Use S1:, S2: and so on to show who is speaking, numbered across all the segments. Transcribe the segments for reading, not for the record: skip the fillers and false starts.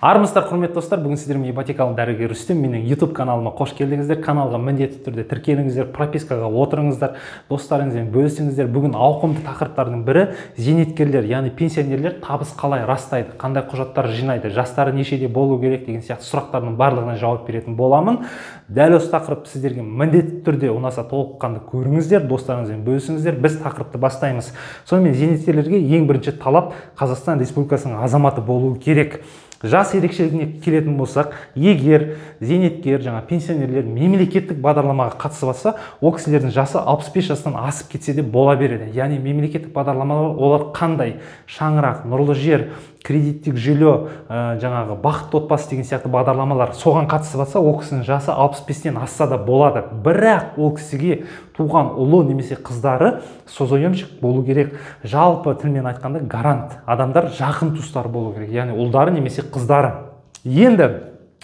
S1: Армысыздар, құрметті достар, бүгін сіздермен ипотекалық дәрігер Рүстем менің YouTube каналыма қош келдіңіздер. Каналға міндетті түрде тіркеліңіздер, пропискаға отырыңыздар, достарыңызбен бөлісіңіздер. Бүгін ауқымды тақырыптардың бірі зейнеткерлер, яғни пенсионерлер табыс қалай растайды, қандай құжаттар жинайды, жастары нешеде болу керек деген сияқты сұрақтардың барлығына жауап беретін боламын. Дәл осы тақырыпты сіздерге міндетті түрде ұнаса толыққанды көріңіздер, достарыңызбен бөлісіңіздер. Біз тақырыпты бастаймыз. Сонымен зейнеткерлерге ең бірінші талап Қазақстан Республикасының азаматы болуы керек. Жас ерекшелігіне келетін болсақ, егер зейнеткер, пенсионерлер мемлекеттік бағдарламаға қатысып жатса, ол кісілердің жасы 65 жастан асып кетсе де бола береді. Яғни мемлекеттік бағдарламалар олар қандай? Шаңырақ, нұрлы жер, кредиттік жүйе, бақытты отбасы деген сияқты бағдарламалар соған қатысып жатса, ол кісінің жасы 65-тен асса да болады. Бірақ ол кісіге туған ұлы немесе қыздары созоемшік болу керек. Жалпы тілмен айтқанда гарант адамдар жақын туыстар болу керек, яғни ұлдары немесе қыздары. Енді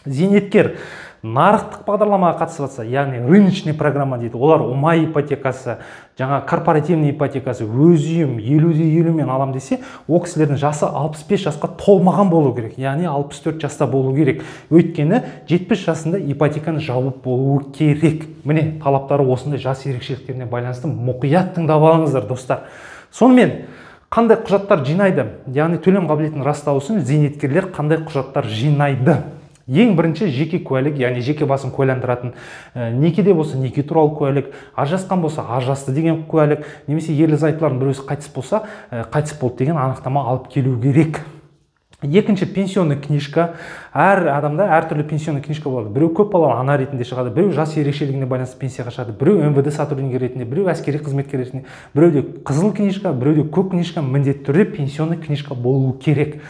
S1: зейнеткер нарықтық бағдарламаға қатысып жатса, яғни рыночный программа дейді, олар ұмай ипотекасы, корпоративный ипотекасы, өз үйім 50-50 мен алам десе, ол кісілердің жасы 65 жасқа толмаған болу керек, яғни 64 жаста болу керек. Өйткені 70 жасында ипотеканы жауып болуы керек. Міне, талаптары осындай жас ерекшеліктеріне байланысты мұқият тыңдап алыңыздар, достар. Сонымен, қандай құжаттар жинайды? Яғни төлем қабілетін растау үшін зейнеткерлер қандай құжаттар жинайды? Ең бірінші жеке куәлік, яғни жеке басын куәландыратын, некеде болса неке туралы куәлік, ажырасқан болса ажырасты деген куәлік, немесе ерлі-зайыптылардың біреусі қайтыс болса, қайтыс болды деген анықтама алып келу керек. Екінші пенсионный книжка. Әр адамда әртүрлі пенсионный книжка болады. Біреу көп балалы ана ретінде шығады, біреу жас ерекшелігіне байланысты пенсияға шығады, біреу МВД сотруднигі ретінде, біреу әскери қызметкер ретінде, біреуде қызыл книжка, біреуде көк книжка, міндетті түрде пенсионный книжка болу керек.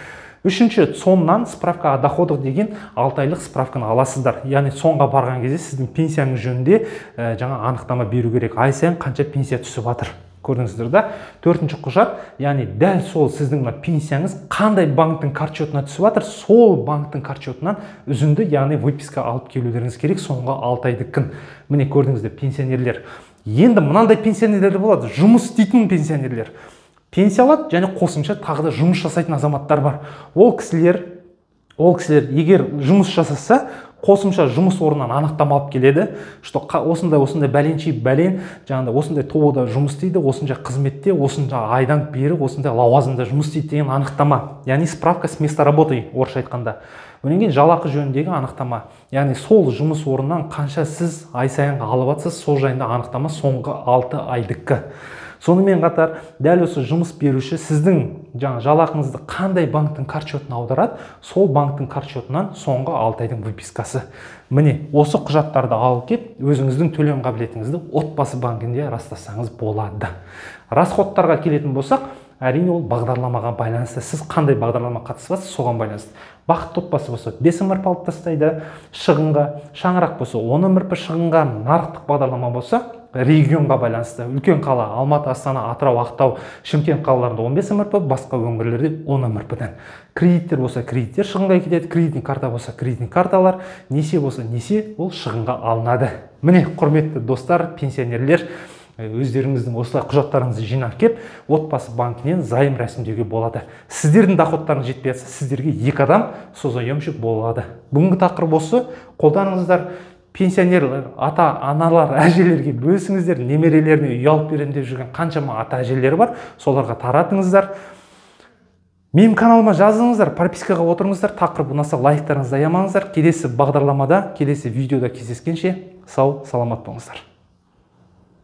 S1: Үшінші, соннан справка о доходах деген 6 айлық справканы аласыздар. Яғни сонға барған кезде сіздің пенсияңыз жөнінде анықтама беру керек. Ай сайын қанша пенсия түсіп жатыр. Көрдіңіздер да? Төртінші құжат, яғни дәл сол сіздің пенсияңыз қандай банктың картчетына түсіп жатыр, сол банктың картчетынан үзінді, яғни выписка алып келулеріңіз керек соңғы 6 айдықын. Міне көрдіңіздер, пенсионерлер. Енді мынандай пенсионерлер болады, жұмыс істейтін пенсионерлер. Пенсия алады және қосымша тағы да жұмыс жасайтын азаматтар бар. Ол кісілер егер жұмыс жасаса, қосымша жұмыс орнынан анықтама алып келеді, что осындай бәленшей бәлен, осындай тобыда жұмыс істейді, осынша қызметте, осынша айдан бері, осындай лауазымда жұмыс істейді деген анықтама. Яғни справка с места работы, орысша айтқанда. Одан кейін жалақы жөніндегі анықтама. Яғни сол жұмыс орнынан қанша сіз ай сайынғы алып жатсыз, сол жайында анықтама соңғы 6 айдықы. Сонымен қатар, дәл осы жұмыс беруші сіздің жалақыңызды қандай банктың картчетына аударады, сол банктың картчетынан соңғы 6 айдың выпискасы. Міне, осы құжаттарды алып кеп, өзіңіздің төлем қабілетіңізді отбасы банкінде растасаңыз болады. Расходтарға келетін болсақ, әрине ол бағдарламаға байланысты. Сіз қандай бағдарлама қатысып жатсыз, соған байланысты. Бақытты отбасы болса 5 МРП алып тастайды, шығынға, шаңырақ болса 10 МРП шығынға, нарықтық бағдарлама болса регионға байланысты. Үлкен қала, Алматы, Астана, Атырау, Ақтау, Шымкент қалаларында 15 МРП, басқа өңірлерде 10 МРП-ден. Кредиттер болса кредиттер шығынға кетеді, кредитный карта болса кредитный карталар, несие болса несие, ол шығынға алынады. Міне, құрметті достар, пенсионерлер, өздеріңіздің осылай құжаттарыңызды жинап кеп, отбасы банкінен займ рәсімдеуге болады. Сіздердің доходтарыңыз жетпей жатса, сіздерге 2 адам созоемшік болады. Бүгінгі тақырып осы, қолданыңыздар. Пенсионерлер, ата-аналар, әжелерге бөлісіңіздер, немерелеріне үй алып беремін деп жүрген қаншама ата-әжелер бар, соларға таратыңыздар. Менің каналыма жазыңыздар, пропискаға отырыңыздар, тақырып ұнаса лайктарыңызды аямаңыздар. Келесі бағдарламада, келесі видеода кездескенше сау, саламат болыңыздар.